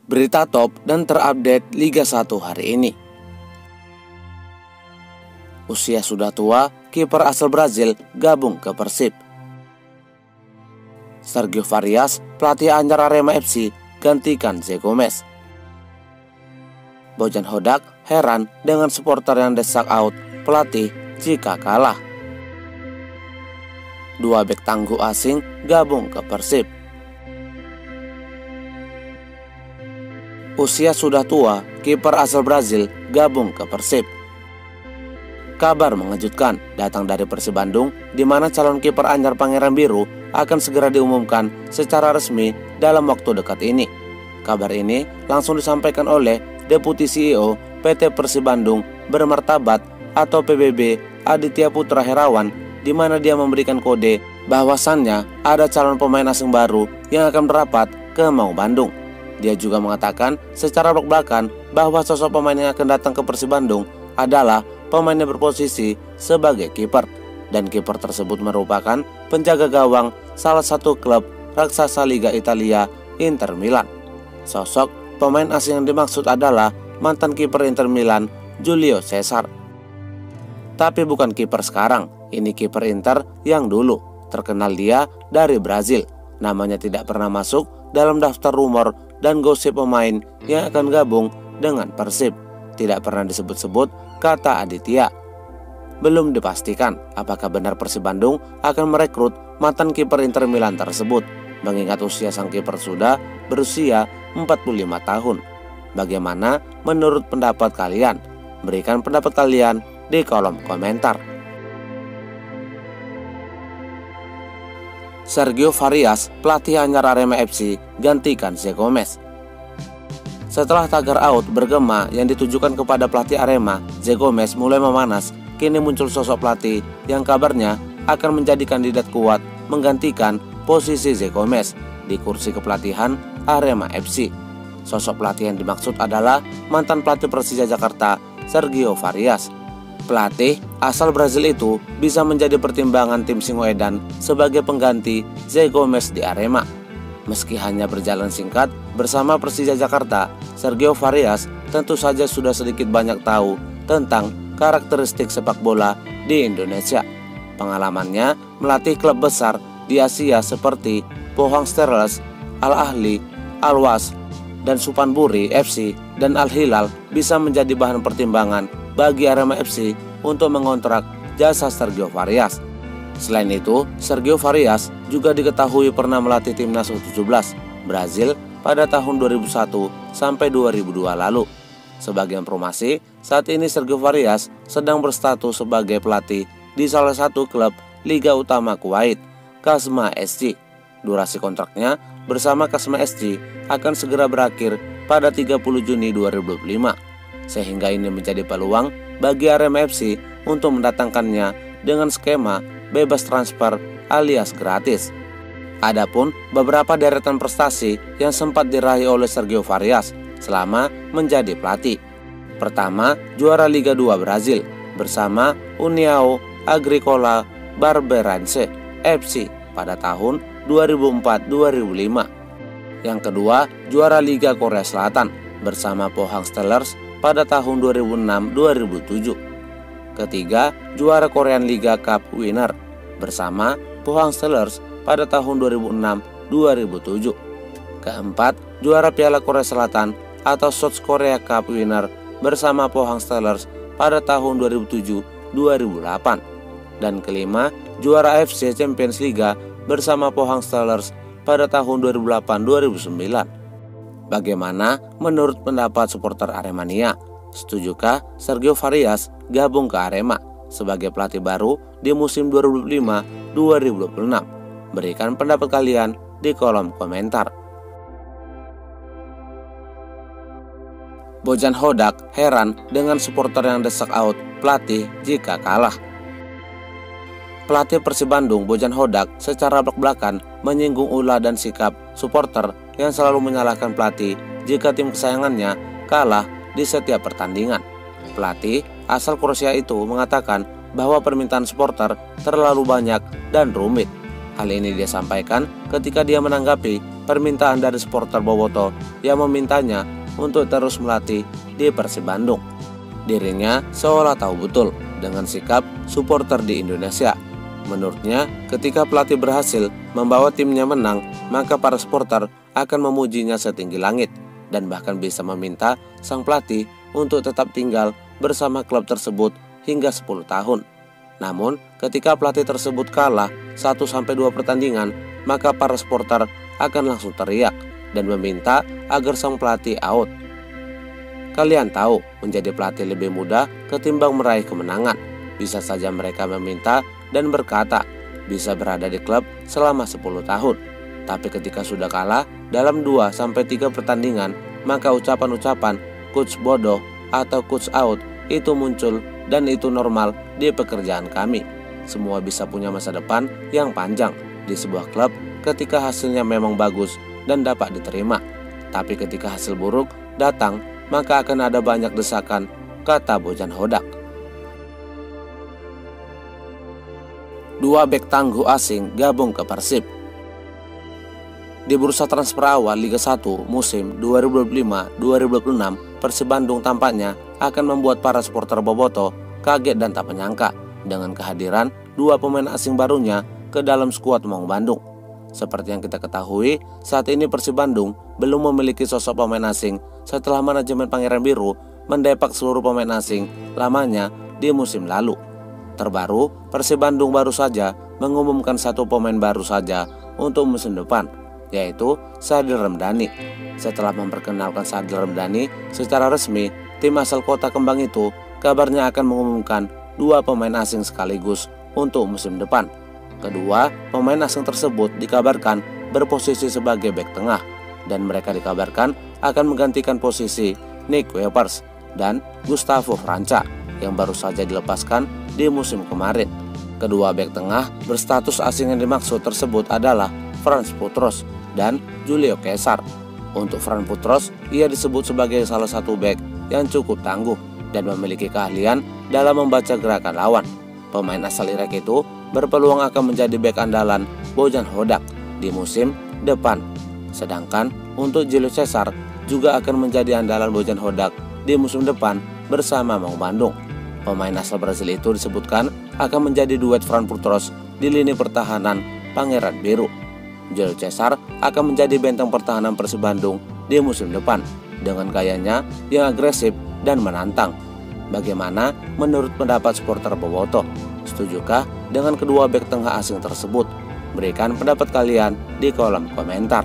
Berita top dan terupdate Liga 1 hari ini. Usia sudah tua, kiper asal Brazil gabung ke Persib. Sergio Farias, pelatih anyar Arema FC, gantikan Zé Gomes. Bojan Hodak heran dengan supporter yang desak out pelatih jika kalah. Dua bek tangguh asing gabung ke Persib. Usia sudah tua, kiper asal Brazil gabung ke Persib. Kabar mengejutkan datang dari Persib Bandung, di mana calon kiper anyar Pangeran Biru akan segera diumumkan secara resmi dalam waktu dekat ini. Kabar ini langsung disampaikan oleh Deputi CEO PT Persib Bandung bermartabat atau PBB Aditya Putra Herawan, di mana dia memberikan kode bahwasannya ada calon pemain asing baru yang akan merapat ke Mau Bandung. Dia juga mengatakan secara belak-belakan bahwa sosok pemain yang akan datang ke Persib Bandung adalah pemain yang berposisi sebagai kiper, dan kiper tersebut merupakan penjaga gawang salah satu klub raksasa Liga Italia, Inter Milan. Sosok pemain asing yang dimaksud adalah mantan kiper Inter Milan, Julio Cesar. Tapi bukan kiper sekarang, ini kiper Inter yang dulu. Terkenal dia dari Brazil. Namanya tidak pernah masuk dalam daftar rumor dan gosip pemain yang akan gabung dengan Persib. Tidak pernah disebut-sebut, kata Aditya. Belum dipastikan apakah benar Persib Bandung akan merekrut mantan kiper Inter Milan tersebut, mengingat usia sang kiper sudah berusia 45 tahun. Bagaimana menurut pendapat kalian? Berikan pendapat kalian di kolom komentar. Sergio Farias, pelatih anyar Arema FC, gantikan Zé Gomes. Setelah tagar out bergema yang ditujukan kepada pelatih Arema, Zé Gomes mulai memanas. Kini muncul sosok pelatih yang kabarnya akan menjadi kandidat kuat menggantikan posisi Zé Gomes di kursi kepelatihan Arema FC. Sosok pelatih yang dimaksud adalah mantan pelatih Persija Jakarta, Sergio Farias. Pelatih asal Brazil itu bisa menjadi pertimbangan tim Singoedan sebagai pengganti Zé Gomes di Arema. Meski hanya berjalan singkat bersama Persija Jakarta, Sergio Farias tentu saja sudah sedikit banyak tahu tentang karakteristik sepak bola di Indonesia. Pengalamannya melatih klub besar di Asia seperti Pohang Steelers, Al Ahly, Al Was, dan Supanburi FC dan Al Hilal bisa menjadi bahan pertimbangan bagi Arema FC untuk mengontrak jasa Sergio Farias. Selain itu, Sergio Farias juga diketahui pernah melatih timnas U17 Brazil pada tahun 2001 sampai 2002 lalu. Sebagai informasi, saat ini Sergio Farias sedang berstatus sebagai pelatih di salah satu klub Liga Utama Kuwait, Kasma SC. Durasi kontraknya bersama Kasma SC akan segera berakhir pada 30 Juni 2025. Sehingga ini menjadi peluang bagi Arema FC untuk mendatangkannya dengan skema bebas transfer alias gratis. Adapun beberapa deretan prestasi yang sempat diraih oleh Sergio Farias selama menjadi pelatih. Pertama, juara Liga 2 Brazil bersama União Agrícola Barberense FC pada tahun 2004-2005. Yang kedua, juara Liga Korea Selatan bersama Pohang Steelers pada tahun 2006-2007. Ketiga, juara Korean Liga Cup winner bersama Pohang Steelers pada tahun 2006-2007. Keempat, juara Piala Korea Selatan atau South Korea Cup winner bersama Pohang Steelers pada tahun 2007-2008. Dan kelima, juara AFC Champions League bersama Pohang Steelers pada tahun 2008-2009. Bagaimana menurut pendapat supporter Aremania? Setujukah Sergio Farias gabung ke Arema sebagai pelatih baru di musim 2025-2026? Berikan pendapat kalian di kolom komentar. Bojan Hodak heran dengan supporter yang desak out pelatih jika kalah. Pelatih Persib Bandung Bojan Hodak secara belak-belakan menyinggung ulah dan sikap supporter yang selalu menyalahkan pelatih jika tim kesayangannya kalah di setiap pertandingan. Pelatih asal Kroasia itu mengatakan bahwa permintaan supporter terlalu banyak dan rumit. Hal ini dia sampaikan ketika dia menanggapi permintaan dari supporter Boboto yang memintanya untuk terus melatih di Persib Bandung. Dirinya seolah tahu betul dengan sikap supporter di Indonesia. Menurutnya, ketika pelatih berhasil membawa timnya menang, maka para supporter akan memujinya setinggi langit dan bahkan bisa meminta sang pelatih untuk tetap tinggal bersama klub tersebut hingga 10 tahun. Namun, ketika pelatih tersebut kalah 1-2 pertandingan, maka para supporter akan langsung teriak dan meminta agar sang pelatih out. Kalian tahu, menjadi pelatih lebih mudah ketimbang meraih kemenangan. Bisa saja mereka meminta dan berkata bisa berada di klub selama 10 tahun. Tapi ketika sudah kalah dalam 2-3 pertandingan, maka ucapan-ucapan coach bodoh atau coach out itu muncul, dan itu normal di pekerjaan kami. Semua bisa punya masa depan yang panjang di sebuah klub ketika hasilnya memang bagus dan dapat diterima. Tapi ketika hasil buruk datang, maka akan ada banyak desakan, kata Bojan Hodak. 2 bek tangguh asing gabung ke Persib. Di bursa transfer awal Liga 1 musim 2025-2026, Persib Bandung tampaknya akan membuat para supporter Boboto kaget dan tak menyangka dengan kehadiran 2 pemain asing barunya ke dalam skuad Maung Bandung. Seperti yang kita ketahui, saat ini Persib Bandung belum memiliki sosok pemain asing setelah manajemen Pangeran Biru mendepak seluruh pemain asing lamanya di musim lalu. Terbaru, Persib Bandung baru saja mengumumkan 1 pemain baru saja untuk musim depan, yaitu Sadil Ramdhani. Setelah memperkenalkan Sadil Ramdhani secara resmi, tim asal Kota Kembang itu kabarnya akan mengumumkan 2 pemain asing sekaligus untuk musim depan. Kedua pemain asing tersebut dikabarkan berposisi sebagai bek tengah, dan mereka dikabarkan akan menggantikan posisi Nick Wepers dan Gustavo Franca yang baru saja dilepaskan di musim kemarin. Kedua bek tengah berstatus asing yang dimaksud tersebut adalah Frans Putros dan Julio Cesar. Untuk Frans Putros, ia disebut sebagai salah satu bek yang cukup tangguh dan memiliki keahlian dalam membaca gerakan lawan. Pemain asal Irak itu berpeluang akan menjadi bek andalan Bojan Hodak di musim depan. Sedangkan untuk Julio Cesar juga akan menjadi andalan Bojan Hodak di musim depan bersama Maung Bandung. Pemain asal Brasil itu disebutkan akan menjadi duet Frans Putros di lini pertahanan Pangeran Biru. Julio Cesar akan menjadi benteng pertahanan Persib Bandung di musim depan dengan gayanya yang agresif dan menantang. Bagaimana menurut pendapat supporter Boboto? Setujukah dengan kedua bek tengah asing tersebut? Berikan pendapat kalian di kolom komentar.